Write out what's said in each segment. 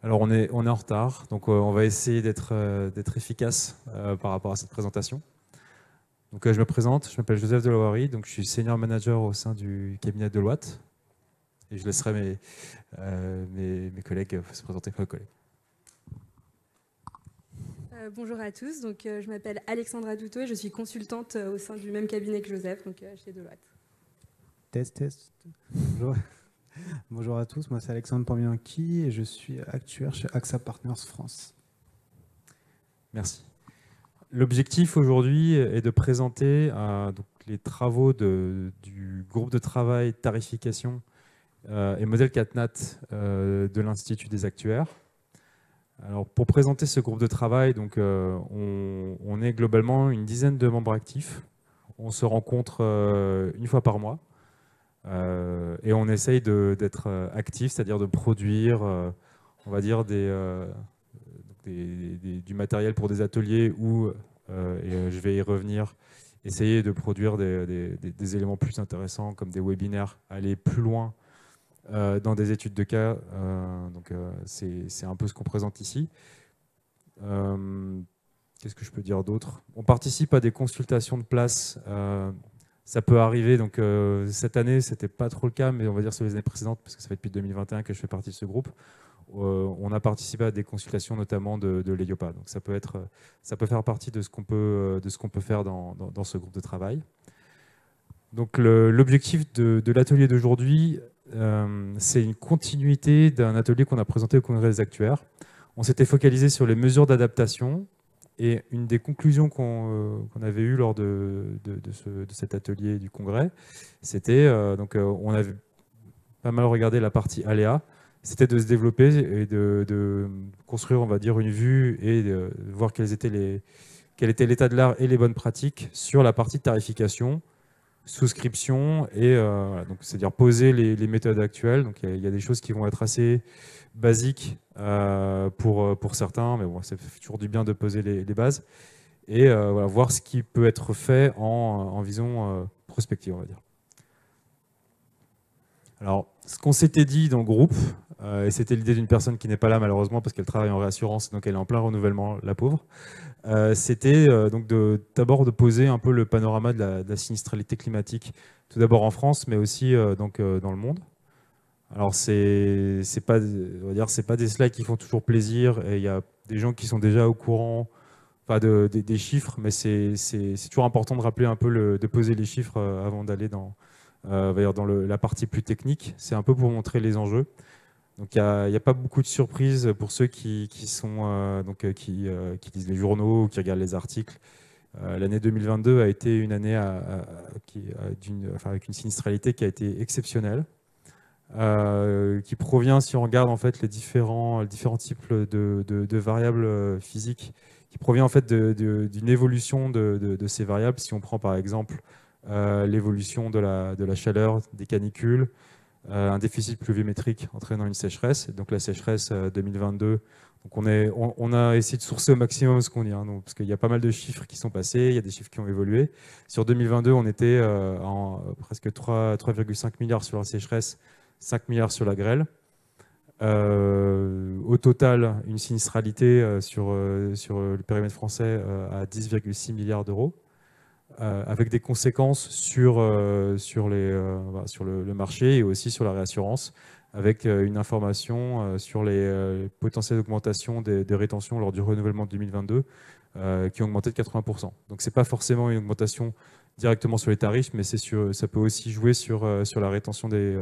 Alors on est en retard, donc on va essayer d'être efficace par rapport à cette présentation. Donc je me présente, je m'appelle Joseph Delouari, donc je suis senior manager au sein du cabinet Deloitte. Et je laisserai mes collègues se présenter comme collègues. Bonjour à tous, donc, je m'appelle Alexandra Douto et je suis consultante au sein du même cabinet que Joseph, donc chez Deloitte. Test. Bonjour. Bonjour à tous, moi c'est Alexandre Porbianchi et je suis actuaire chez AXA Partners France. Merci. L'objectif aujourd'hui est de présenter donc les travaux du groupe de travail tarification et modèle CatNat de l'Institut des actuaires. Alors, pour présenter ce groupe de travail, donc, on est globalement une dizaine de membres actifs. On se rencontre une fois par mois et on essaye d'être actif, c'est-à-dire de produire, on va dire, du matériel pour des ateliers ou, et je vais y revenir, essayer de produire des éléments plus intéressants comme des webinaires, aller plus loin dans des études de cas. Donc c'est un peu ce qu'on présente ici. Qu'est-ce que je peux dire d'autre? On participe à des consultations de place. Ça peut arriver. Donc cette année, c'était pas trop le cas, mais on va dire sur les années précédentes, parce que ça fait depuis 2021 que je fais partie de ce groupe. On a participé à des consultations, notamment de l'EIOPA. Donc ça peut faire partie de ce qu'on peut faire dans ce groupe de travail. Donc l'objectif de l'atelier d'aujourd'hui, c'est une continuité d'un atelier qu'on a présenté au Congrès des actuaires. On s'était focalisé sur les mesures d'adaptation et une des conclusions qu'on avait eues lors de cet atelier du Congrès, c'était, on avait pas mal regardé la partie aléa, c'était de se développer et de construire, on va dire, une vue et de voir quel était l'état de l'art et les bonnes pratiques sur la partie de tarification, souscription et donc c'est-à-dire poser les méthodes actuelles. Donc il y a des choses qui vont être assez basiques pour certains, mais bon, ça fait toujours du bien de poser les bases et voilà, voir ce qui peut être fait en vision prospective, on va dire. Alors, ce qu'on s'était dit dans le groupe, et c'était l'idée d'une personne qui n'est pas là malheureusement parce qu'elle travaille en réassurance, donc elle est en plein renouvellement, la pauvre, c'était donc d'abord de poser un peu le panorama de la sinistralité climatique, tout d'abord en France, mais aussi donc, dans le monde. Alors, c'est pas des slides qui font toujours plaisir, et il y a des gens qui sont déjà au courant des chiffres, mais c'est toujours important de rappeler un peu, de poser les chiffres avant d'aller dans la partie plus technique. C'est un peu pour montrer les enjeux. Donc il n'y a pas beaucoup de surprises pour ceux qui lisent les journaux ou qui regardent les articles. L'année 2022 a été une année avec une sinistralité qui a été exceptionnelle, qui provient, si on regarde en fait les différents types de variables physiques, qui provient en fait d'une évolution de ces variables. Si on prend par exemple l'évolution de la chaleur, des canicules, un déficit pluviométrique entraînant une sécheresse. Donc la sécheresse 2022, donc on a essayé de sourcer au maximum ce qu'on dit, hein, parce qu'il y a pas mal de chiffres qui sont passés, il y a des chiffres qui ont évolué. Sur 2022, on était en presque 3,5 milliards sur la sécheresse, 5 milliards sur la grêle. Au total, une sinistralité sur le périmètre français à 10,6 milliards d'euros. Avec des conséquences sur le marché et aussi sur la réassurance, avec une information sur les potentielles augmentations des rétentions lors du renouvellement de 2022 qui ont augmenté de 80%. Donc ce n'est pas forcément une augmentation directement sur les tarifs, mais ça peut aussi jouer sur la rétention des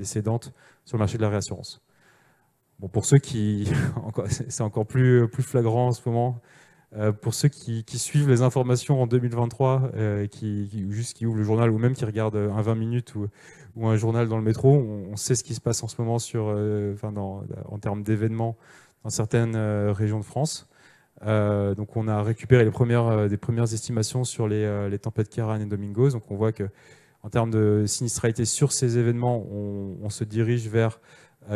cédantes sur le marché de la réassurance. Bon, pour ceux qui... c'est encore plus flagrant en ce moment. Pour ceux qui suivent les informations en 2023, qui ouvrent le journal ou même qui regardent un 20 minutes ou un journal dans le métro, on sait ce qui se passe en ce moment en termes d'événements dans certaines régions de France. Donc on a récupéré des premières estimations sur les tempêtes Ciarán et Domingos. Donc on voit qu'en termes de sinistralité sur ces événements, on se dirige vers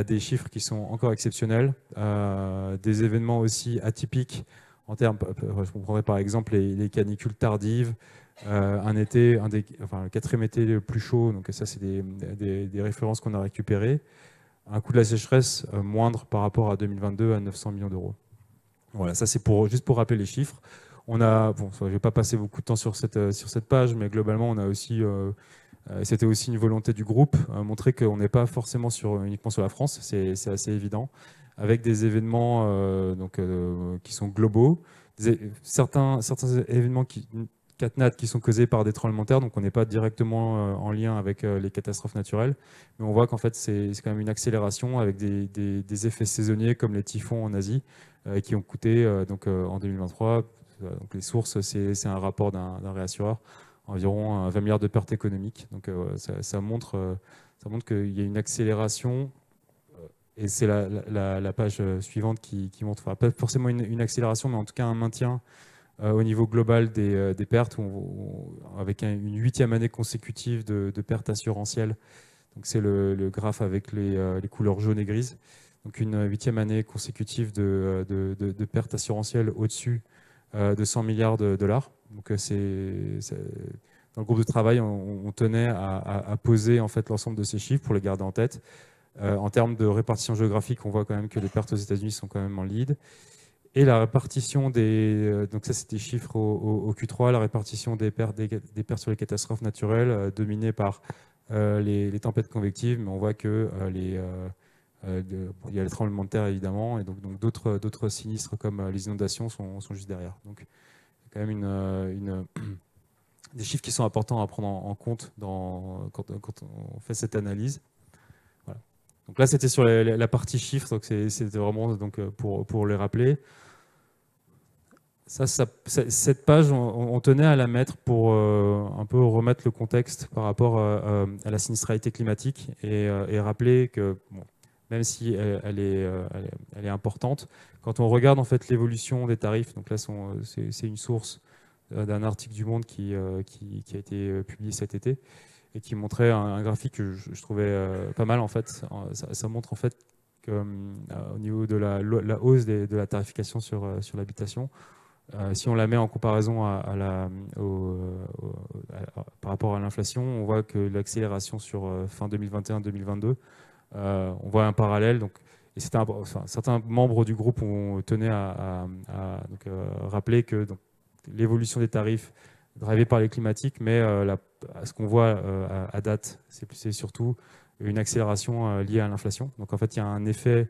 des chiffres qui sont encore exceptionnels, des événements aussi atypiques. Je comprendrais par exemple les canicules tardives, le quatrième été le plus chaud, donc ça c'est des références qu'on a récupérées. un coût de la sécheresse moindre par rapport à 2022 à 900 millions d'euros. Voilà, ça c'est juste pour rappeler les chiffres. On a, bon, je ne vais pas passer beaucoup de temps sur cette page, mais globalement, on a aussi, c'était aussi une volonté du groupe, montrer qu'on n'est pas forcément uniquement sur la France, c'est assez évident, avec des événements qui sont globaux, certains événements CatNat qui sont causés par des tremblements de terre, donc on n'est pas directement en lien avec les catastrophes naturelles, mais on voit qu'en fait c'est quand même une accélération avec des effets saisonniers comme les typhons en Asie, qui ont coûté en 2023, donc les sources c'est un rapport d'un réassureur, environ 20 milliards de pertes économiques, donc ça montre qu'il y a une accélération. Et c'est la page suivante qui montre, enfin, pas forcément une accélération, mais en tout cas un maintien au niveau global des pertes, avec une 8e année consécutive de pertes assurantielles. Donc c'est le graphe avec les couleurs jaune et grise. Donc une 8e année consécutive de pertes assurantielles au-dessus de 100 milliards de dollars. Donc dans le groupe de travail, on tenait à poser en fait l'ensemble de ces chiffres pour les garder en tête. En termes de répartition géographique, on voit quand même que les pertes aux États-Unis sont quand même en lead. Et la répartition donc ça c'était des chiffres au Q3, la répartition des pertes sur les catastrophes naturelles dominées par les tempêtes convectives, mais on voit que il y a les tremblements de terre évidemment, et donc d'autres sinistres comme les inondations sont juste derrière. Donc il y a quand même des chiffres qui sont importants à prendre en compte quand on fait cette analyse. Voilà. Donc là c'était sur la partie chiffres, donc c'était vraiment donc, pour les rappeler. Cette page, on tenait à la mettre pour un peu remettre le contexte par rapport à la sinistralité climatique et rappeler que, bon, même si elle est importante, quand on regarde en fait l'évolution des tarifs, donc là c'est une source d'un article du Monde qui a été publié cet été et qui montrait un graphique que je trouvais pas mal en fait. Ça montre en fait que au niveau de la hausse de la tarification sur l'habitation, si on la met en comparaison par rapport à l'inflation, on voit que l'accélération sur fin 2021-2022, on voit un parallèle. Donc, et certains membres du groupe ont tenu à rappeler que l'évolution des tarifs drivée par les climatiques, mais ce qu'on voit à date, c'est surtout une accélération liée à l'inflation. Donc en fait, il y a un effet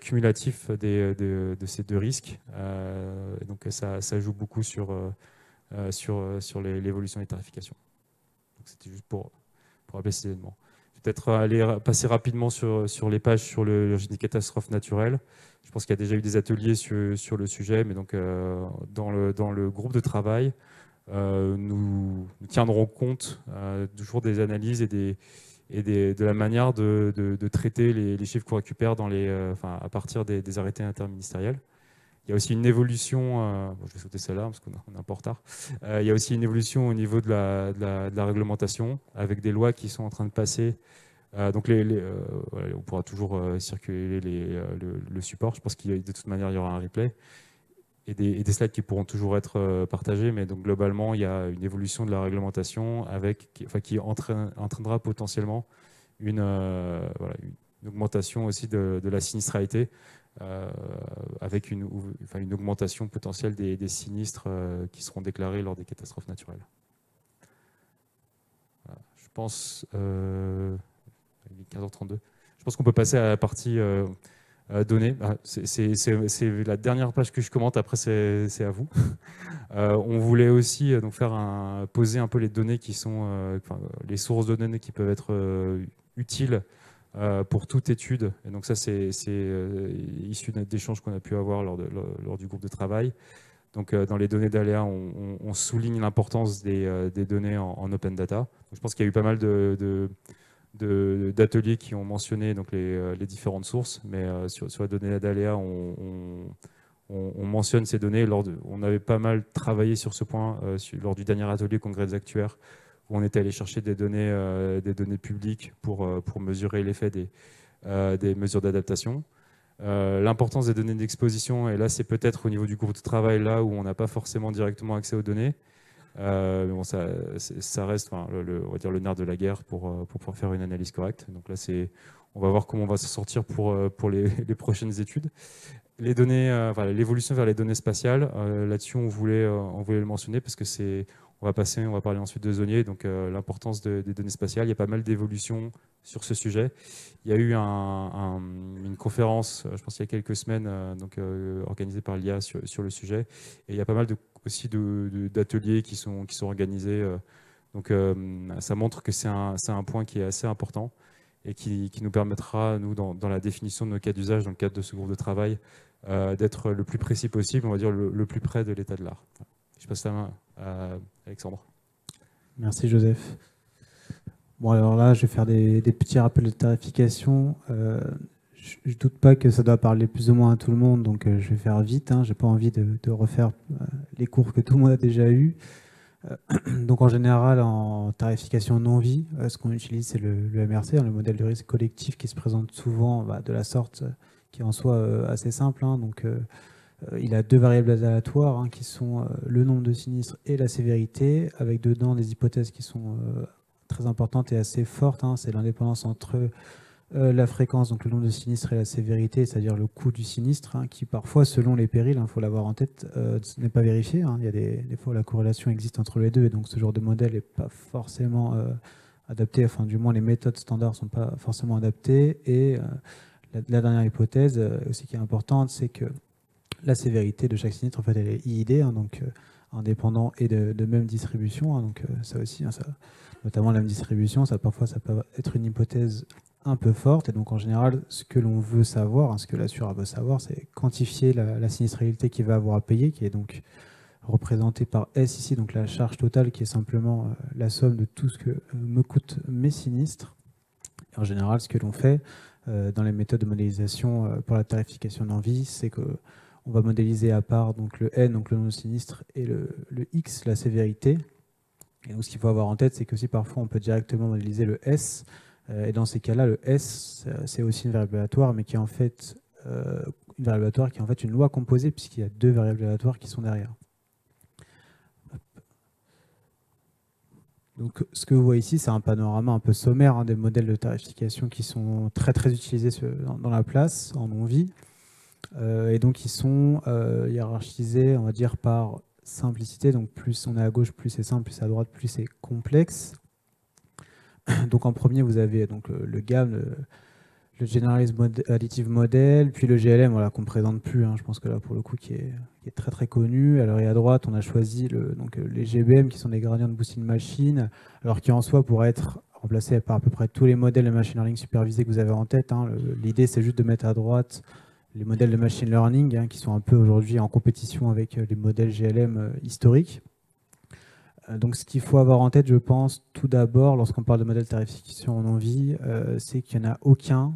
cumulatif de ces deux risques. Donc ça joue beaucoup sur l'évolution des tarifications. C'était juste pour rappeler ces éléments. Je vais peut-être passer rapidement sur les pages sur le régime des catastrophes naturelles. Je pense qu'il y a déjà eu des ateliers sur le sujet, mais donc dans le groupe de travail, nous tiendrons compte toujours des analyses et de la manière de traiter les chiffres qu'on récupère à partir des arrêtés interministériels. Il y a aussi une évolution, je vais sauter celle-là parce qu'on est un peu en retard. Il y a aussi une évolution au niveau de la réglementation avec des lois qui sont en train de passer. Donc on pourra toujours circuler le support. Je pense que de toute manière, il y aura un replay et des slides qui pourront toujours être partagés. Mais donc globalement, il y a une évolution de la réglementation qui entraînera potentiellement une augmentation aussi de la sinistralité. Avec une augmentation potentielle des sinistres qui seront déclarés lors des catastrophes naturelles. Voilà. Je pense, il est 15h32, je pense qu'on peut passer à la partie données. C'est la dernière page que je commente, après c'est à vous. On voulait aussi poser un peu les données qui sont, les sources de données qui peuvent être utiles pour toute étude. Et donc ça, c'est issu d'échanges qu'on a pu avoir lors du groupe de travail. Donc dans les données d'aléa, on souligne l'importance des données en open data. Donc, je pense qu'il y a eu pas mal d'ateliers qui ont mentionné donc, les différentes sources, mais sur la donnée d'aléa, on mentionne ces données. On avait pas mal travaillé sur ce point lors du dernier atelier Congrès des actuaires, où on était allé chercher des données publiques pour mesurer l'effet des mesures d'adaptation. L'importance des données d'exposition, et là c'est peut-être au niveau du groupe de travail là où on n'a pas forcément directement accès aux données. Mais bon, ça reste on va dire le nerf de la guerre pour pouvoir faire une analyse correcte. Donc là, On va voir comment on va s'en sortir pour les prochaines études. Les données, voilà, l'évolution vers les données spatiales, là-dessus on voulait le mentionner parce que on va parler ensuite de Zonier, donc l'importance des données spatiales. Il y a pas mal d'évolutions sur ce sujet. Il y a eu une conférence, je pense il y a quelques semaines, organisée par l'IA sur le sujet. Et il y a pas mal aussi d'ateliers qui sont organisés. Donc ça montre que c'est un point qui est assez important et qui nous permettra, nous, dans la définition de nos cas d'usage, dans le cadre de ce groupe de travail, d'être le plus précis possible, on va dire le plus près de l'état de l'art. Je passe la main à Alexandre. Merci Joseph. Bon, alors là, je vais faire des petits rappels de tarification. Je ne doute pas que ça doit parler plus ou moins à tout le monde, donc je vais faire vite. Je n'ai pas envie de refaire les cours que tout le monde a déjà eus. Donc en général, en tarification non-vie, ce qu'on utilise, c'est le MRC, le modèle de risque collectif qui se présente souvent de la sorte, qui est en soi assez simple. Donc il a deux variables aléatoires qui sont le nombre de sinistres et la sévérité, avec dedans des hypothèses qui sont très importantes et assez fortes. C'est l'indépendance entre la fréquence, donc le nombre de sinistres, et la sévérité, c'est-à-dire le coût du sinistre, qui parfois, selon les périls, il faut l'avoir en tête, ce n'est pas vérifié. Il y a des fois où la corrélation existe entre les deux, et donc ce genre de modèle n'est pas forcément adapté, enfin du moins les méthodes standards ne sont pas forcément adaptées. Et la dernière hypothèse aussi qui est importante, c'est que la sévérité de chaque sinistre, en fait, elle est IID, donc indépendant et de même distribution. Donc ça aussi, notamment la même distribution, parfois ça peut être une hypothèse un peu forte. Et donc en général, ce que l'on veut savoir, ce que l'assureur veut savoir, c'est quantifier la sinistralité qu'il va avoir à payer, qui est donc représentée par S ici, donc la charge totale, qui est simplement la somme de tout ce que me coûtent mes sinistres. Et en général, ce que l'on fait dans les méthodes de modélisation pour la tarification non-vie, c'est que on va modéliser à part donc le N, donc le nombre de sinistres, et le X, la sévérité. Et donc ce qu'il faut avoir en tête, c'est que si parfois on peut directement modéliser le S, et dans ces cas-là, le S, c'est aussi une variable aléatoire, mais qui est en fait une variable aléatoire qui est en fait une loi composée, puisqu'il y a deux variables aléatoires qui sont derrière. Donc ce que vous voyez ici, c'est un panorama un peu sommaire des modèles de tarification qui sont très très utilisés dans la place, en non-vie. Et donc ils sont hiérarchisés, on va dire, par simplicité. Donc plus on est à gauche, plus c'est simple, plus à droite, plus c'est complexe. Donc en premier, vous avez donc le GAM, le Generalized Additive Model, puis le GLM, voilà, qu'on ne présente plus, je pense que là pour le coup qui est très très connu. Alors et à droite, on a choisi les GBM qui sont des Gradient Boosting Machine, alors qui en soi pourraient être remplacés par à peu près tous les modèles de machine learning supervisés que vous avez en tête. L'idée, c'est juste de mettre à droite les modèles de machine learning qui sont un peu aujourd'hui en compétition avec les modèles GLM historiques. Donc ce qu'il faut avoir en tête, je pense, tout d'abord, lorsqu'on parle de modèle de tarification en non-vie, c'est qu'il n'y en a aucun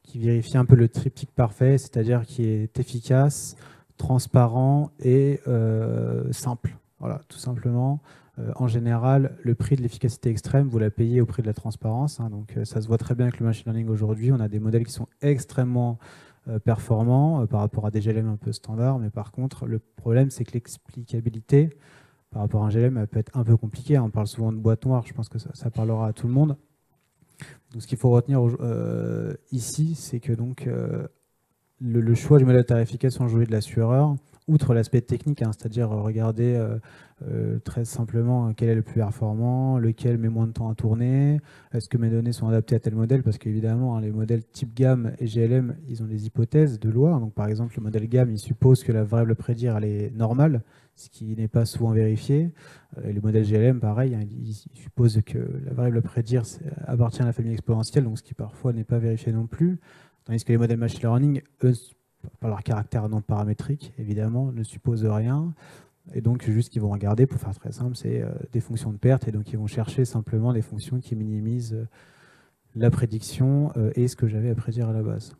qui vérifie un peu le triptyque parfait, c'est-à-dire qui est efficace, transparent et simple. Voilà, tout simplement. En général, le prix de l'efficacité extrême, vous la payez au prix de la transparence. Donc ça se voit très bien avec le machine learning aujourd'hui. On a des modèles qui sont extrêmement performants par rapport à des GLM un peu standards, mais par contre, le problème, c'est que l'explicabilité par rapport à un GLM, elle peut être un peu compliquée. On parle souvent de boîte noire, je pense que ça parlera à tout le monde. Donc, ce qu'il faut retenir ici, c'est que donc, le choix du modèle de tarification aujourd'hui de l'assureur, outre l'aspect technique, c'est-à-dire regarder très simplement quel est le plus performant, lequel met moins de temps à tourner, est-ce que mes données sont adaptées à tel modèle, parce qu'évidemment, les modèles type GAM et GLM, ils ont des hypothèses de loi. Donc, par exemple, le modèle GAM, il suppose que la variable prédire, elle est normale, ce qui n'est pas souvent vérifié. Et le modèle GLM, pareil, il suppose que la variable prédire appartient à la famille exponentielle, donc ce qui parfois n'est pas vérifié non plus. Tandis que les modèles machine learning, eux, par leur caractère non paramétrique, évidemment, ne supposent rien. Et donc, juste qu'ils vont regarder, pour faire très simple, c'est des fonctions de perte. Et donc, ils vont chercher simplement des fonctions qui minimisent la prédiction et ce que j'avais à prédire à la base.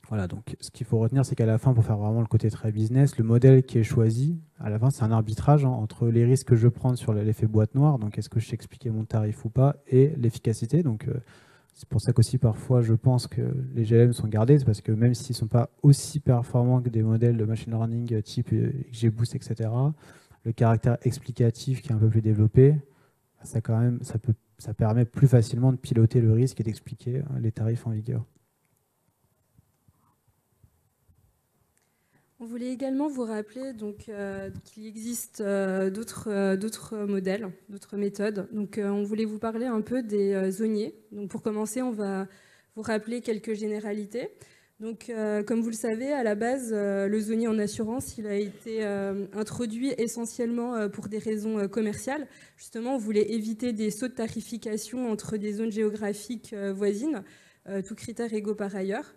Voilà, donc ce qu'il faut retenir, c'est qu'à la fin, pour faire vraiment le côté très business, le modèle qui est choisi, à la fin, c'est un arbitrage entre les risques que je prends sur l'effet boîte noire, donc est-ce que je sais expliquer mon tarif ou pas, et l'efficacité. Donc c'est pour ça qu'aussi parfois je pense que les GLM sont gardés, c'est parce que même s'ils ne sont pas aussi performants que des modèles de machine learning type XGBoost, etc., le caractère explicatif qui est un peu plus développé, ça permet plus facilement de piloter le risque et d'expliquer les tarifs en vigueur. On voulait également vous rappeler qu'il existe d'autres modèles, d'autres méthodes. Donc, on voulait vous parler un peu des zoniers. Donc, pour commencer, on va vous rappeler quelques généralités. Donc, comme vous le savez, à la base, le zonier en assurance, il a été introduit essentiellement pour des raisons commerciales. Justement, on voulait éviter des sauts de tarification entre des zones géographiques voisines, tous critères égaux par ailleurs.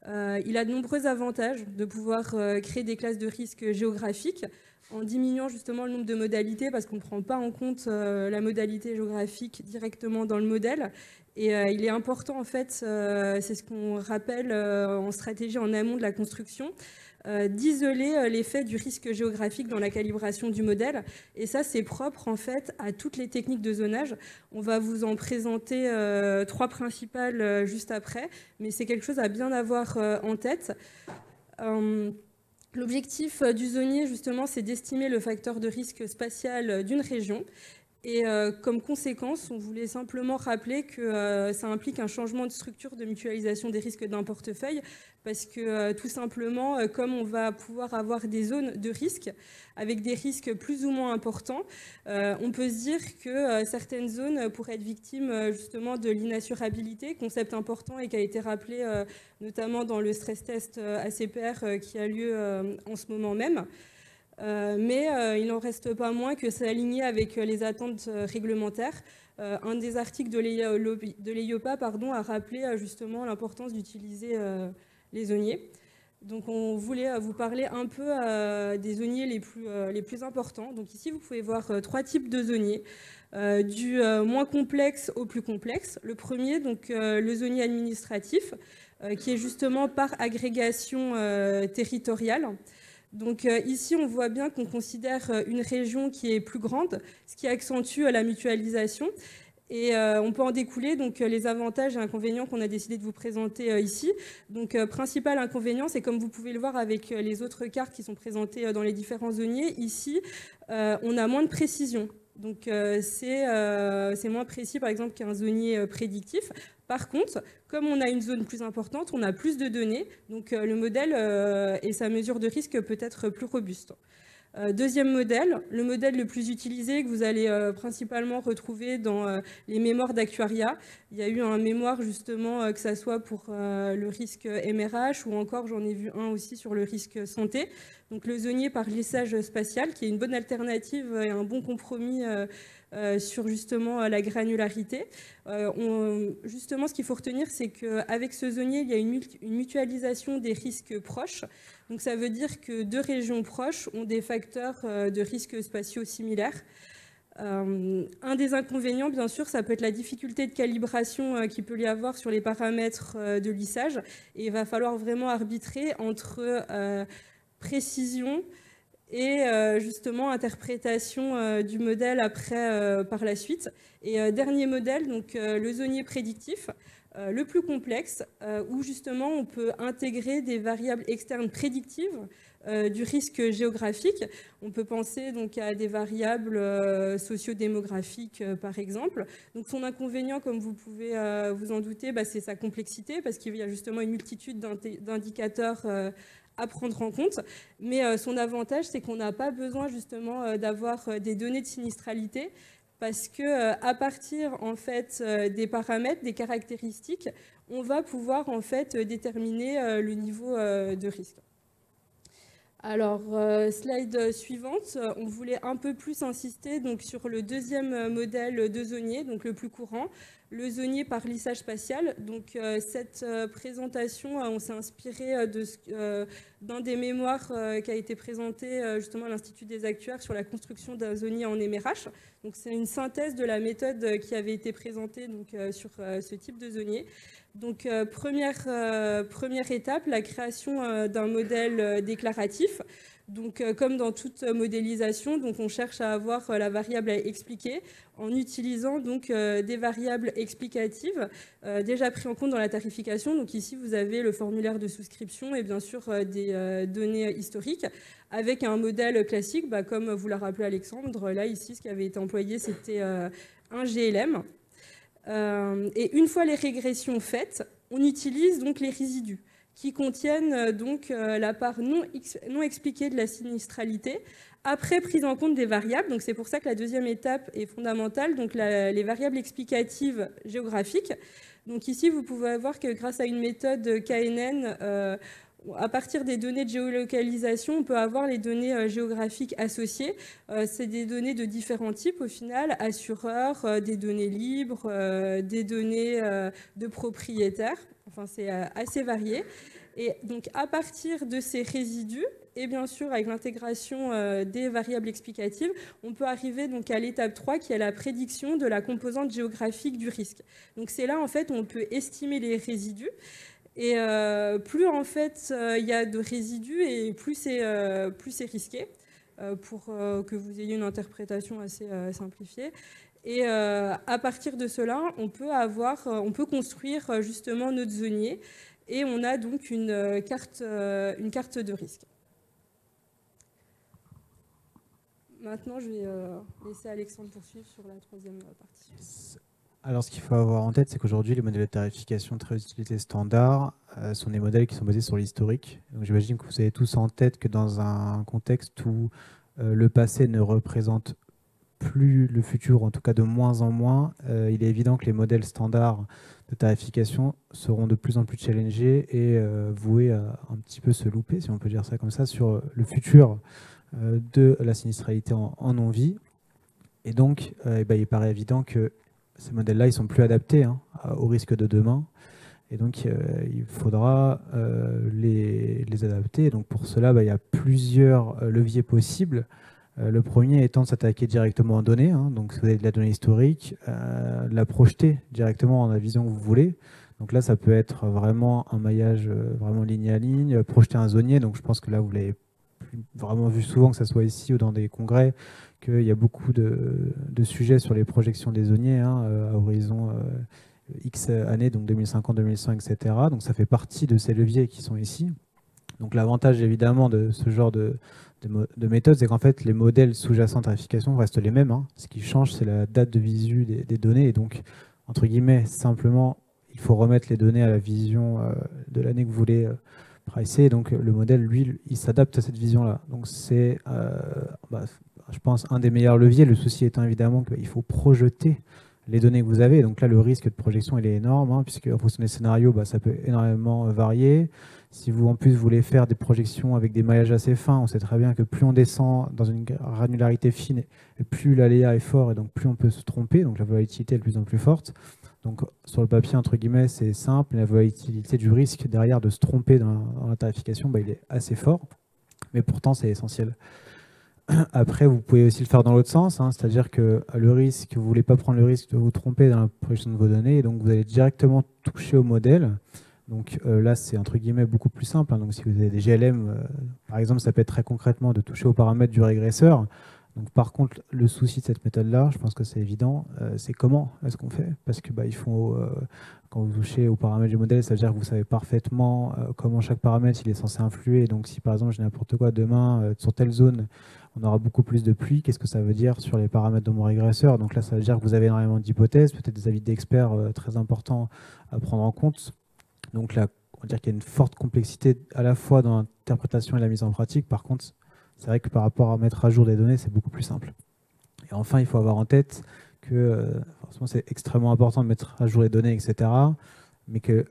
Il a de nombreux avantages de pouvoir créer des classes de risque géographiques en diminuant justement le nombre de modalités parce qu'on ne prend pas en compte la modalité géographique directement dans le modèle. Et il est important, en fait, c'est ce qu'on rappelle en stratégie en amont de la construction, d'isoler l'effet du risque géographique dans la calibration du modèle. Et ça, c'est propre, en fait, à toutes les techniques de zonage. On va vous en présenter 3 principales juste après, mais c'est quelque chose à bien avoir en tête. L'objectif du zonier, justement, c'est d'estimer le facteur de risque spatial d'une région. Et comme conséquence, on voulait simplement rappeler que ça implique un changement de structure de mutualisation des risques d'un portefeuille parce que tout simplement, comme on va pouvoir avoir des zones de risque avec des risques plus ou moins importants, on peut se dire que certaines zones pourraient être victimes justement de l'inassurabilité, concept important et qui a été rappelé notamment dans le stress test ACPR qui a lieu en ce moment même. Mais il n'en reste pas moins que c'est aligné avec les attentes réglementaires. Un des articles de l'EIOPA a rappelé justement l'importance d'utiliser les zoniers. Donc on voulait vous parler un peu des zoniers les plus importants. Donc ici, vous pouvez voir 3 types de zoniers, du moins complexe au plus complexe. Le premier, donc le zonier administratif, qui est justement par agrégation territoriale. Donc ici, on voit bien qu'on considère une région qui est plus grande, ce qui accentue la mutualisation. Et on peut en découler donc, les avantages et inconvénients qu'on a décidé de vous présenter ici. Donc principal inconvénient, c'est comme vous pouvez le voir avec les autres cartes qui sont présentées dans les différents zoniers. Ici, on a moins de précision. Donc c'est moins précis, par exemple, qu'un zonier prédictif. Par contre, comme on a une zone plus importante, on a plus de données, donc le modèle et sa mesure de risque peut être plus robuste. Deuxième modèle, le modèle le plus utilisé que vous allez principalement retrouver dans les mémoires d'actuariat. Il y a eu un mémoire justement que ça soit pour le risque MRH ou encore j'en ai vu un aussi sur le risque santé. Donc le zonier par lissage spatial qui est une bonne alternative et un bon compromis sur justement la granularité. Justement, ce qu'il faut retenir, c'est qu'avec ce zonier, il y a une mutualisation des risques proches. Donc ça veut dire que 2 régions proches ont des facteurs de risques spatiaux similaires. Un des inconvénients, bien sûr, ça peut être la difficulté de calibration qu'il peut y avoir sur les paramètres de lissage. Et il va falloir vraiment arbitrer entre précision et justement interprétation du modèle après par la suite. Et dernier modèle, donc le zonier prédictif, le plus complexe, où justement on peut intégrer des variables externes prédictives du risque géographique. On peut penser donc à des variables sociodémographiques par exemple. Donc son inconvénient, comme vous pouvez vous en douter, c'est sa complexité parce qu'il y a justement une multitude d'indicateurs à prendre en compte, mais son avantage, c'est qu'on n'a pas besoin justement d'avoir des données de sinistralité parce que à partir en fait des paramètres, des caractéristiques, on va pouvoir en fait déterminer le niveau de risque. Alors, slide suivante, on voulait un peu plus insister donc, sur le deuxième modèle de zonier, donc le plus courant, le zonier par lissage spatial. Donc, cette présentation, on s'est inspiré d'un des mémoires qui a été présenté justement à l'Institut des actuaires sur la construction d'un zonier en MRH. Donc, c'est une synthèse de la méthode qui avait été présentée donc, sur ce type de zonier. Donc, première étape, la création d'un modèle déclaratif. Donc, comme dans toute modélisation, donc on cherche à avoir la variable à expliquer en utilisant donc, des variables explicatives déjà prises en compte dans la tarification. Donc ici, vous avez le formulaire de souscription et bien sûr des données historiques avec un modèle classique, comme vous l'a rappelé Alexandre. Là, ici, ce qui avait été employé, c'était un GLM. Et une fois les régressions faites, on utilise donc les résidus qui contiennent donc la part non expliquée de la sinistralité, après prise en compte des variables. Donc c'est pour ça que la deuxième étape est fondamentale, donc les variables explicatives géographiques. Donc ici, vous pouvez voir que grâce à une méthode KNN, à partir des données de géolocalisation, on peut avoir les données géographiques associées. C'est des données de différents types au final, assureurs, des données libres, des données de propriétaires. Enfin, c'est assez varié. Et donc, à partir de ces résidus, et bien sûr avec l'intégration des variables explicatives, on peut arriver donc à l'étape 3 qui est la prédiction de la composante géographique du risque. Donc c'est là en fait où on peut estimer les résidus. Et plus en fait il y a de résidus et plus c'est risqué, pour que vous ayez une interprétation assez simplifiée. Et à partir de cela, on peut construire justement notre zonier et on a donc une carte de risque. Maintenant, je vais laisser Alexandre poursuivre sur la troisième partie. Alors, ce qu'il faut avoir en tête, c'est qu'aujourd'hui, les modèles de tarification très utilisés standards sont des modèles qui sont basés sur l'historique. Donc, j'imagine que vous avez tous en tête que dans un contexte où le passé ne représente plus le futur, en tout cas de moins en moins, il est évident que les modèles standards de tarification seront de plus en plus challengés et voués à un petit peu se louper, si on peut dire ça comme ça, sur le futur de la sinistralité en non-vie. Et donc, il paraît évident que ces modèles-là, ils sont plus adaptés au risque de demain. Et donc, il faudra les adapter. Et donc, pour cela, il y a plusieurs leviers possibles. Le premier étant de s'attaquer directement aux données. Donc, si vous avez de la donnée historique, la projeter directement dans la vision que vous voulez. Donc là, ça peut être vraiment un maillage vraiment ligne à ligne, projeter un zonier. Donc, je pense que là, vous l'avez vraiment vu souvent, que ce soit ici ou dans des congrès, qu'il y a beaucoup de sujets sur les projections des zoniers à horizon X années, donc 2050, 2100, etc. Donc ça fait partie de ces leviers qui sont ici. Donc l'avantage évidemment de ce genre de méthode, c'est qu'en fait les modèles sous-jacents de tarification restent les mêmes. Ce qui change, c'est la date de visu des données. Et donc, entre guillemets, simplement, il faut remettre les données à la vision de l'année que vous voulez pricer. Donc le modèle, lui, il s'adapte à cette vision-là. Donc c'est, je pense, un des meilleurs leviers. Le souci étant évidemment qu'il faut projeter les données que vous avez. Donc là, le risque de projection, il est énorme, puisque en fonction des scénarios, ça peut énormément varier. Si vous, en plus, voulez faire des projections avec des maillages assez fins, on sait très bien que plus on descend dans une granularité fine, et plus l'aléa est fort, et donc plus on peut se tromper. Donc la volatilité est de plus en plus forte. Donc sur le papier, entre guillemets, c'est simple. La volatilité du risque derrière de se tromper dans la tarification, il est assez fort. Mais pourtant, c'est essentiel. Après, vous pouvez aussi le faire dans l'autre sens, c'est-à-dire que le risque, vous ne voulez pas prendre le risque de vous tromper dans la projection de vos données, et donc vous allez directement toucher au modèle. Donc là, c'est entre guillemets beaucoup plus simple. Donc si vous avez des GLM, par exemple, ça peut être très concrètement de toucher aux paramètres du régresseur. Donc par contre, le souci de cette méthode-là, je pense que c'est évident, c'est comment est-ce qu'on fait? Parce que il faut, quand vous touchez aux paramètres du modèle, ça veut dire que vous savez parfaitement comment chaque paramètre il est censé influer. Donc si par exemple, j'ai n'importe quoi demain, sur telle zone, on aura beaucoup plus de pluie, qu'est-ce que ça veut dire sur les paramètres de mon régresseur? Donc là, ça veut dire que vous avez énormément d'hypothèses, peut-être des avis d'experts très importants à prendre en compte. Donc là, on va dire qu'il y a une forte complexité à la fois dans l'interprétation et la mise en pratique. Par contre, c'est vrai que par rapport à mettre à jour des données, c'est beaucoup plus simple. Et enfin, il faut avoir en tête que forcément, c'est extrêmement important de mettre à jour les données, etc. Mais que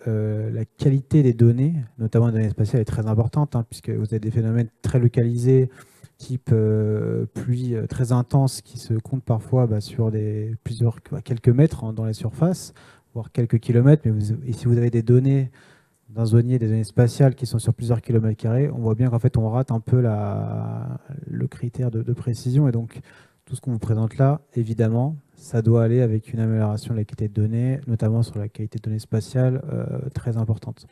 la qualité des données, notamment les données spatiales, est très importante, puisque vous avez des phénomènes très localisés, type pluie très intense, qui se comptent parfois sur quelques mètres dans les surfaces, voire quelques kilomètres. Et si vous avez des données d'un zonier, des données spatiales qui sont sur plusieurs kilomètres carrés, on voit bien qu'en fait on rate un peu le critère de précision. Et donc tout ce qu'on vous présente là, évidemment, ça doit aller avec une amélioration de la qualité de données, notamment sur la qualité de données spatiales très importante.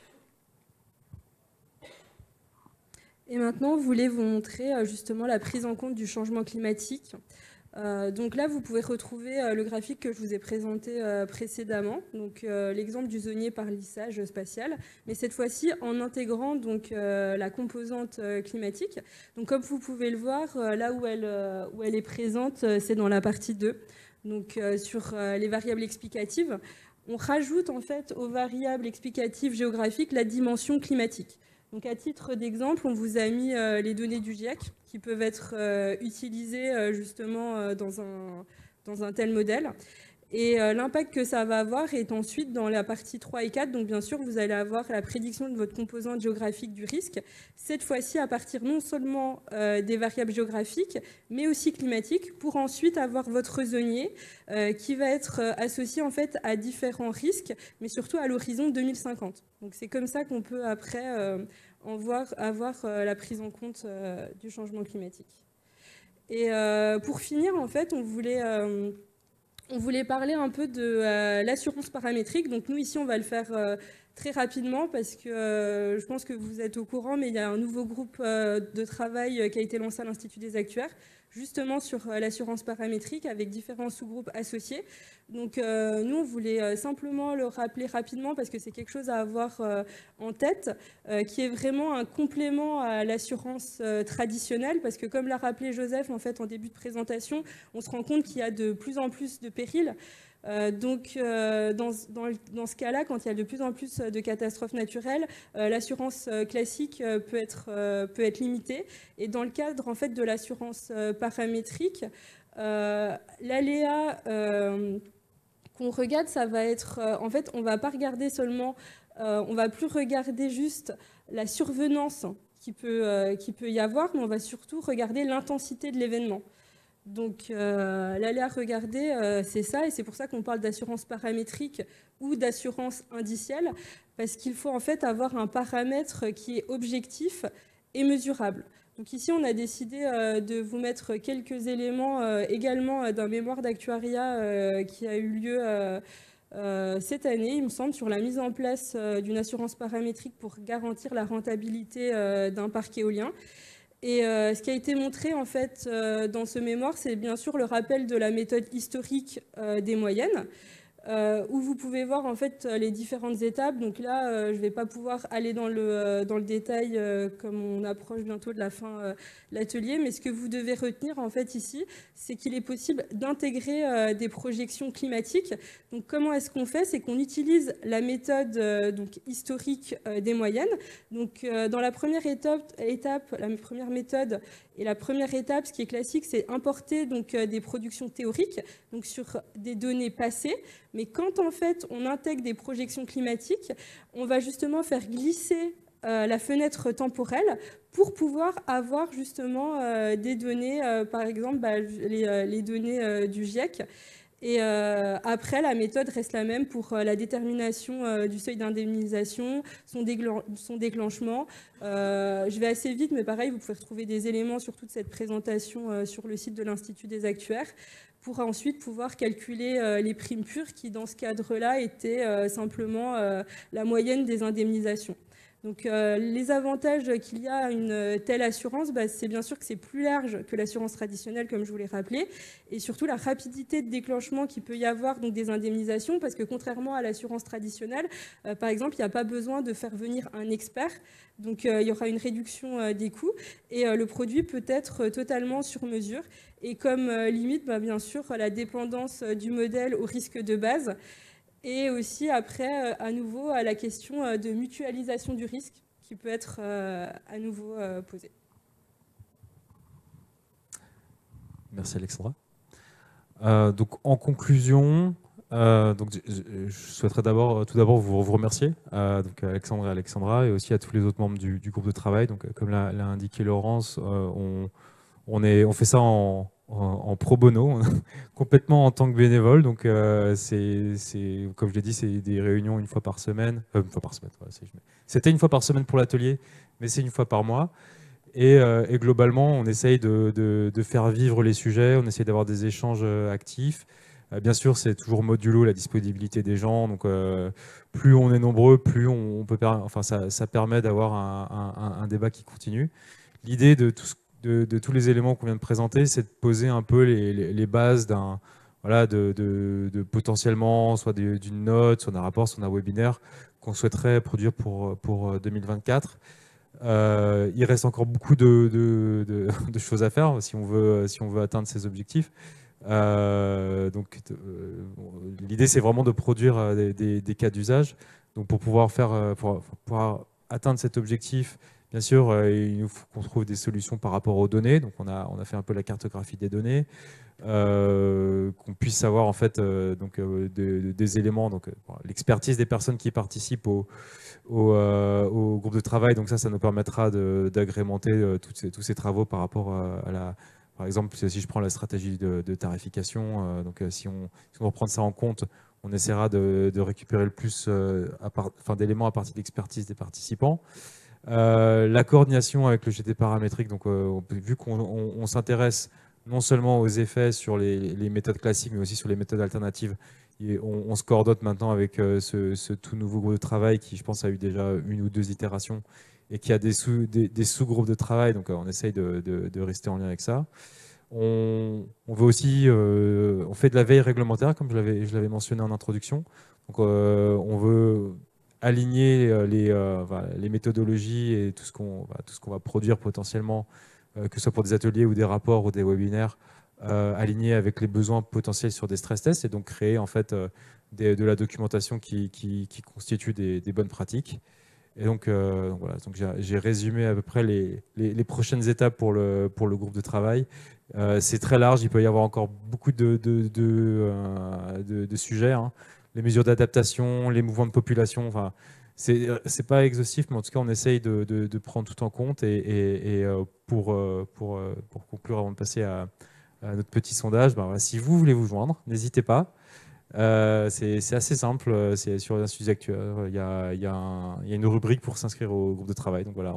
Et maintenant, je voulais vous montrer justement la prise en compte du changement climatique. Donc là, vous pouvez retrouver le graphique que je vous ai présenté précédemment, donc l'exemple du zonier par lissage spatial, mais cette fois-ci en intégrant donc la composante climatique. Donc comme vous pouvez le voir, là où elle est présente, c'est dans la partie 2, donc sur les variables explicatives. on rajoute en fait aux variables explicatives géographiques la dimension climatique. Donc à titre d'exemple, on vous a mis les données du GIEC qui peuvent être utilisées justement dans un tel modèle. Et l'impact que ça va avoir est ensuite dans la partie 3 et 4. Donc bien sûr, vous allez avoir la prédiction de votre composante géographique du risque, cette fois-ci à partir non seulement des variables géographiques, mais aussi climatiques, pour ensuite avoir votre zonier qui va être associé en fait à différents risques, mais surtout à l'horizon 2050. Donc c'est comme ça qu'on peut après avoir la prise en compte du changement climatique. Et pour finir, en fait, on voulait parler un peu de l'assurance paramétrique. Donc nous, ici, on va le faire très rapidement parce que je pense que vous êtes au courant, mais il y a un nouveau groupe de travail qui a été lancé à l'Institut des actuaires, justement sur l'assurance paramétrique avec différents sous-groupes associés. Donc nous, on voulait simplement le rappeler rapidement parce que c'est quelque chose à avoir en tête, qui est vraiment un complément à l'assurance traditionnelle, parce que comme l'a rappelé Joseph en fait en début de présentation, on se rend compte qu'il y a de plus en plus de périls. Donc, dans ce cas-là, quand il y a de plus en plus de catastrophes naturelles, l'assurance classique peut être limitée. Et dans le cadre en fait, de l'assurance paramétrique, l'aléa qu'on regarde, ça va être... en fait, on ne va pas regarder seulement... on ne va plus regarder juste la survenance qui peut y avoir, mais on va surtout regarder l'intensité de l'événement. Donc, l'aléa regarder, c'est ça, et c'est pour ça qu'on parle d'assurance paramétrique ou d'assurance indicielle, parce qu'il faut en fait avoir un paramètre qui est objectif et mesurable. Donc ici, on a décidé de vous mettre quelques éléments également d'un mémoire d'actuariat qui a eu lieu cette année, il me semble, sur la mise en place d'une assurance paramétrique pour garantir la rentabilité d'un parc éolien. Et ce qui a été montré en fait dans ce mémoire, c'est bien sûr le rappel de la méthode historique des moyennes, où vous pouvez voir en fait les différentes étapes. Donc là, je ne vais pas pouvoir aller dans le détail comme on approche bientôt de la fin de l'atelier, mais ce que vous devez retenir en fait ici, c'est qu'il est possible d'intégrer des projections climatiques. Donc comment est-ce qu'on fait? C'est qu'on utilise la méthode donc, historique des moyennes. Donc dans la première étape, la première méthode et la première étape, ce qui est classique, c'est importer donc, des productions théoriques donc, sur des données passées. Mais quand en fait on intègre des projections climatiques, on va justement faire glisser la fenêtre temporelle pour pouvoir avoir justement des données, par exemple les données du GIEC. Et après, la méthode reste la même pour la détermination du seuil d'indemnisation, son déclenchement. Je vais assez vite, mais pareil, vous pouvez retrouver des éléments sur toute cette présentation sur le site de l'Institut des actuaires, pour ensuite pouvoir calculer les primes pures qui, dans ce cadre-là, étaient simplement la moyenne des indemnisations. Donc les avantages qu'il y a à une telle assurance, c'est bien sûr que c'est plus large que l'assurance traditionnelle, comme je vous l'ai rappelé, et surtout la rapidité de déclenchement qu'il peut y avoir donc, des indemnisations, parce que contrairement à l'assurance traditionnelle, par exemple, il n'y a pas besoin de faire venir un expert, donc il y aura une réduction des coûts, et le produit peut être totalement sur mesure, et comme limite, bien sûr, la dépendance du modèle au risque de base. Et aussi, après, à nouveau, à la question de mutualisation du risque qui peut être à nouveau posée. Merci Alexandra. Donc, en conclusion, je souhaiterais tout d'abord vous remercier, donc Alexandre et Alexandra, et aussi à tous les autres membres du groupe de travail. Donc, comme l'a indiqué Laurence, on fait ça en pro bono, complètement en tant que bénévole. Donc, comme je l'ai dit, c'est des réunions une fois par semaine. C'était une fois par semaine pour l'atelier, mais c'est une fois par mois. Et globalement, on essaye de faire vivre les sujets, on essaye d'avoir des échanges actifs. Bien sûr, c'est toujours modulo la disponibilité des gens. Donc, plus on est nombreux, plus on peut ça permet d'avoir un débat qui continue. L'idée de tous les éléments qu'on vient de présenter, c'est de poser un peu les bases de potentiellement soit d'une note, soit d'un rapport, soit d'un webinaire qu'on souhaiterait produire pour 2024. Il reste encore beaucoup de choses à faire si on veut atteindre ces objectifs. L'idée, c'est vraiment de produire des cas d'usage. Donc, pour pouvoir atteindre cet objectif, bien sûr, il nous faut qu'on trouve des solutions par rapport aux données. Donc, on a fait un peu la cartographie des données, qu'on puisse savoir en fait des éléments, l'expertise des personnes qui participent au groupe de travail. Donc ça nous permettra d'agrémenter tous ces travaux par rapport par exemple, si je prends la stratégie de tarification, si on reprend ça en compte, on essaiera de récupérer le plus d'éléments à partir de l'expertise des participants. La coordination avec le GT paramétrique, donc vu qu'on s'intéresse non seulement aux effets sur les méthodes classiques, mais aussi sur les méthodes alternatives, et on se coordonne maintenant avec ce tout nouveau groupe de travail qui, je pense, a eu déjà 1 ou 2 itérations et qui a des sous-groupes de travail, donc on essaye de rester en lien avec ça. On veut aussi, on fait de la veille réglementaire, comme je l'avais mentionné en introduction. Donc, on veut aligner les méthodologies et tout ce qu'on va produire potentiellement, que ce soit pour des ateliers ou des rapports ou des webinaires, alignés avec les besoins potentiels sur des stress tests, et donc créer en fait de la documentation qui constitue des bonnes pratiques. Et donc, voilà, j'ai résumé à peu près les prochaines étapes pour le groupe de travail. C'est très large, il peut y avoir encore beaucoup de sujets, hein. Les mesures d'adaptation, les mouvements de population, enfin, c'est pas exhaustif, mais en tout cas, on essaye de prendre tout en compte. Et pour conclure, avant de passer à notre petit sondage, voilà, si vous voulez vous joindre, n'hésitez pas. C'est assez simple, c'est sur un sujet actuel. Il y a une rubrique pour s'inscrire au groupe de travail. Donc voilà,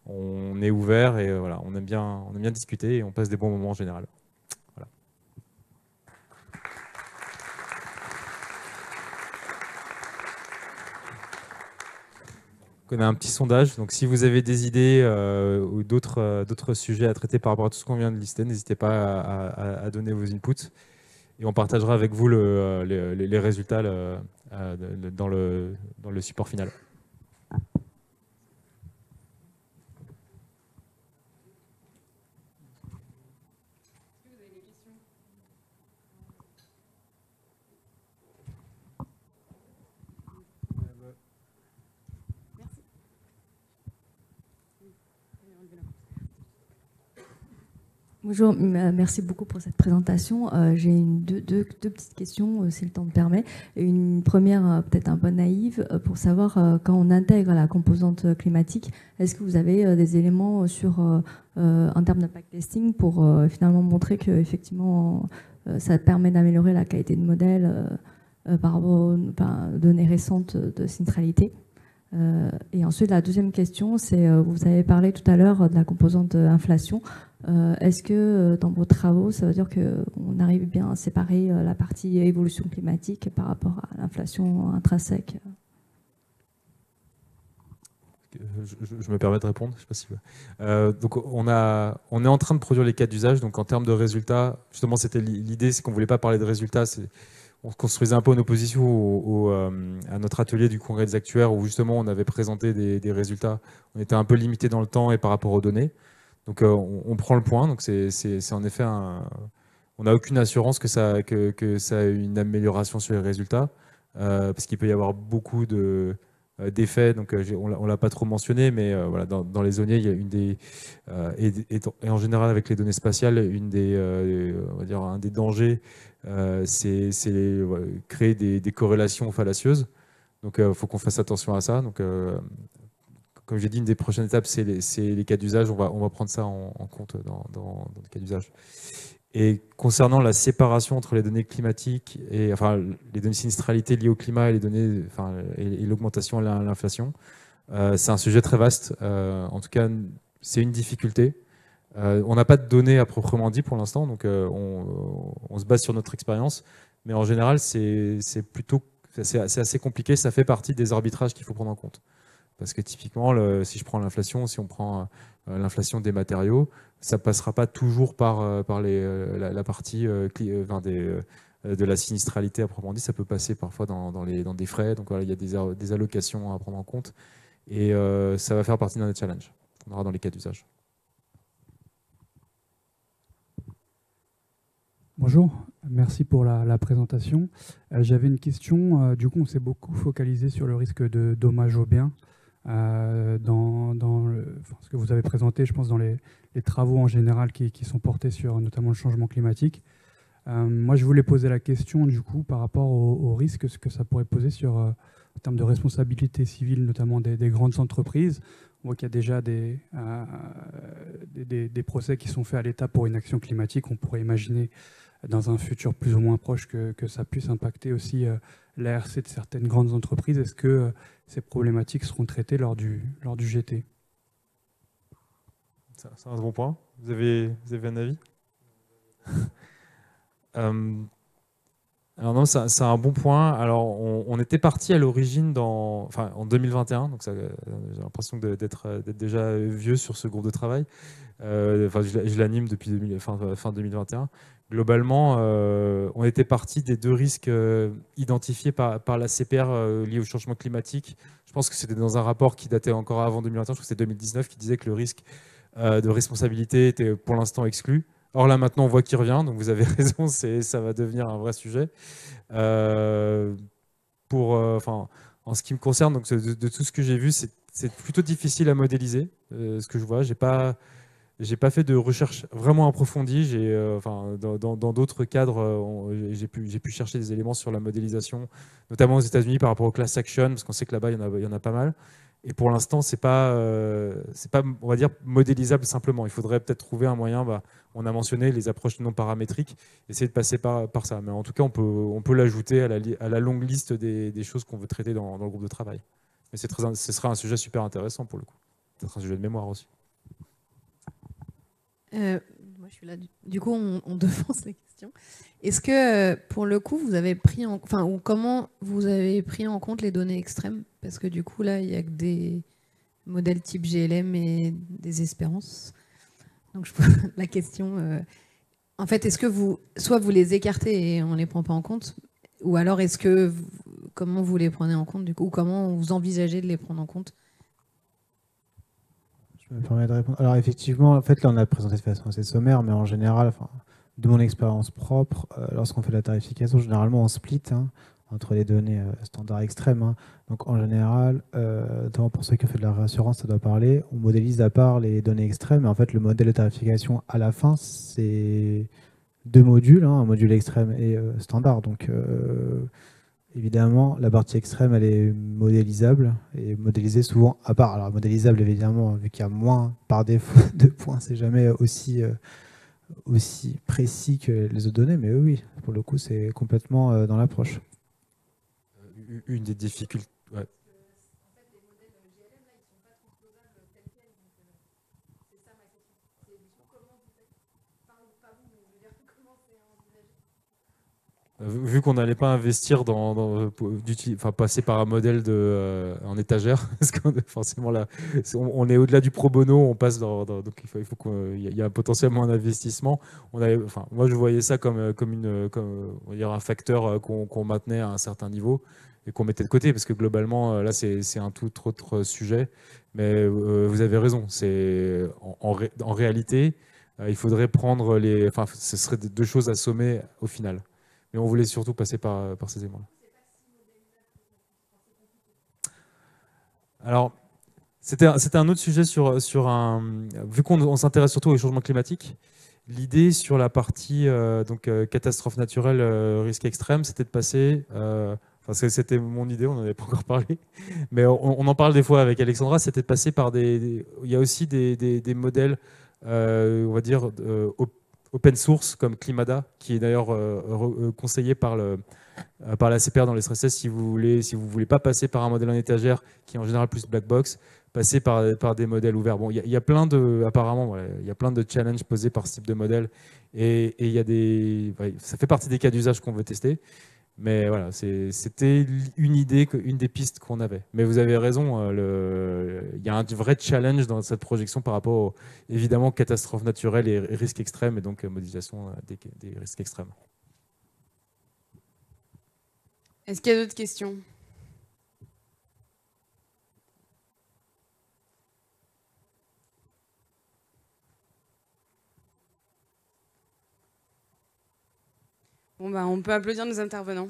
on est ouvert et voilà, on aime bien discuter et on passe des bons moments en général. Voilà. On a un petit sondage. Donc si vous avez des idées ou d'autres sujets à traiter par rapport à tout ce qu'on vient de lister, n'hésitez pas à donner vos inputs. Et on partagera avec vous les résultats dans le support final. Bonjour, merci beaucoup pour cette présentation. J'ai deux petites questions, si le temps me permet. Une première, peut-être un peu naïve, pour savoir quand on intègre la composante climatique, est-ce que vous avez des éléments en termes d'impact testing pour finalement montrer qu'effectivement ça permet d'améliorer la qualité de modèle par rapport aux données récentes de centralité? Et ensuite, la deuxième question, c'est, vous avez parlé tout à l'heure de la composante inflation. Est-ce que dans vos travaux, ça veut dire qu'on arrive bien à séparer la partie évolution climatique par rapport à l'inflation intrinsèque? Je me permets de répondre, je sais pas si donc on est en train de produire les cas d'usage. Donc en termes de résultats, justement, c'était l'idée, c'est qu'on voulait pas parler de résultats. On se construisait un peu en opposition à notre atelier du congrès des actuaires où justement on avait présenté des résultats. On était un peu limité dans le temps et par rapport aux données. Donc on prend le point. Donc c'est en effet on n'a aucune assurance que ça a une amélioration sur les résultats parce qu'il peut y avoir beaucoup d'effets. Donc on l'a pas trop mentionné, mais voilà, dans les zoniers, il y a une des et en général avec les données spatiales, on va dire un des dangers, c'est créer des corrélations fallacieuses. Donc il faut qu'on fasse attention à ça. Donc comme j'ai dit, une des prochaines étapes, c'est les cas d'usage. On va prendre ça en compte dans les cas d'usage. Et concernant la séparation entre les données climatiques et les données sinistralité liées au climat et les données, et l'augmentation et l'inflation, c'est un sujet très vaste. En tout cas, c'est une difficulté. On n'a pas de données à proprement dit pour l'instant, donc on se base sur notre expérience. Mais en général, c'est assez compliqué. Ça fait partie des arbitrages qu'il faut prendre en compte. Parce que typiquement, si je prends l'inflation, si on prend l'inflation des matériaux, ça ne passera pas toujours par la partie de la sinistralité à proprement dit. Ça peut passer parfois dans des frais. Donc voilà, il y a des allocations à prendre en compte. Et ça va faire partie d'un des challenges qu'on aura dans les cas d'usage. Bonjour, merci pour la présentation. J'avais une question. Du coup, on s'est beaucoup focalisé sur le risque de dommages aux biens ce que vous avez présenté, je pense, dans les travaux en général qui sont portés sur notamment le changement climatique. Moi, je voulais poser la question, du coup, par rapport au risque, ce que ça pourrait poser en termes de responsabilité civile, notamment des grandes entreprises. On voit qu'il y a déjà des procès qui sont faits à l'État pour une action climatique. On pourrait imaginer dans un futur plus ou moins proche que ça puisse impacter aussi l'ARC de certaines grandes entreprises. Est-ce que ces problématiques seront traitées lors du GT? C'est un bon point. Vous avez un avis? Alors non, c'est un bon point. Alors on était parti à l'origine en 2021, donc j'ai l'impression d'être déjà vieux sur ce groupe de travail. Je l'anime depuis fin 2021. Globalement, on était parti des deux risques identifiés par la CPR liés au changement climatique. Je pense que c'était dans un rapport qui datait encore avant 2021, je crois que c'était 2019, qui disait que le risque de responsabilité était pour l'instant exclu. Or là maintenant on voit qu'il revient, donc vous avez raison, ça va devenir un vrai sujet. En ce qui me concerne, donc de tout ce que j'ai vu, c'est plutôt difficile à modéliser. Ce que je vois, j'ai pas fait de recherche vraiment approfondie. Dans d'autres cadres, j'ai pu chercher des éléments sur la modélisation, notamment aux États-Unis par rapport au class action, parce qu'on sait que là-bas il y en a pas mal. Et pour l'instant, c'est pas, on va dire, modélisable simplement. Il faudrait peut-être trouver un moyen. On a mentionné les approches non paramétriques, essayer de passer par ça. Mais en tout cas, on peut l'ajouter à la longue liste des choses qu'on veut traiter dans le groupe de travail. Mais ce sera un sujet super intéressant pour le coup. Peut-être un sujet de mémoire aussi. Moi, je suis là. Du coup, on devance la question. Est-ce que, pour le coup, vous avez ou comment vous avez pris en compte les données extrêmes? Parce que du coup, là, il n'y a que des modèles type GLM et des espérances. Donc, je pose la question. En fait, est-ce que soit vous les écartez et on ne les prend pas en compte, ou alors comment vous les prenez en compte, du coup, ou comment vous envisagez de les prendre en compte? Je me permets de répondre. Alors effectivement, en fait, là, on a présenté de façon assez sommaire, mais en général, de mon expérience propre, lorsqu'on fait la tarification, généralement, on split entre les données standards extrêmes. Donc en général, notamment pour ceux qui ont fait de la réassurance, ça doit parler, on modélise à part les données extrêmes. Et en fait, le modèle de tarification, à la fin, c'est deux modules, un module extrême et standard. Donc évidemment, la partie extrême, elle est modélisable et modélisée souvent à part. Alors, modélisable, évidemment, vu qu'il y a moins par défaut de points, c'est jamais aussi précis que les autres données. Mais oui, pour le coup, c'est complètement dans l'approche. Une des difficultés. Ouais. Vu qu'on n'allait pas investir passer par un modèle en étagère, parce qu'on forcément là, on est au-delà du pro bono, on passe donc il faut qu'il y a potentiellement un investissement. Moi je voyais ça comme on va dire un facteur qu'on maintenait à un certain niveau et qu'on mettait de côté, parce que globalement là c'est un tout autre sujet. Mais vous avez raison, c'est en réalité il faudrait prendre ce serait deux choses à sommer au final. Mais on voulait surtout passer par ces éléments-là. Alors, c'était un autre sujet vu qu'on s'intéresse surtout au changement climatique, l'idée sur la partie catastrophe naturelle, risque extrême, c'était de passer... c'était mon idée, on n'en avait pas encore parlé, mais on en parle des fois avec Alexandra, c'était de passer par il y a aussi des modèles, on va dire, open source comme Climada, qui est d'ailleurs conseillé par la CPR dans les stress tests si vous voulez pas passer par un modèle en étagère qui est en général plus black box, passer par des modèles ouverts. Bon, il y a plein il y a plein de challenges posés par ce type de modèle et il y a ça fait partie des cas d'usage qu'on veut tester. Mais voilà, c'était une des pistes qu'on avait. Mais vous avez raison, il y a un vrai challenge dans cette projection par rapport, évidemment, catastrophes naturelles et risques extrêmes, et donc modélisation des risques extrêmes. Est-ce qu'il y a d'autres questions ? Bon, on peut applaudir nos intervenants.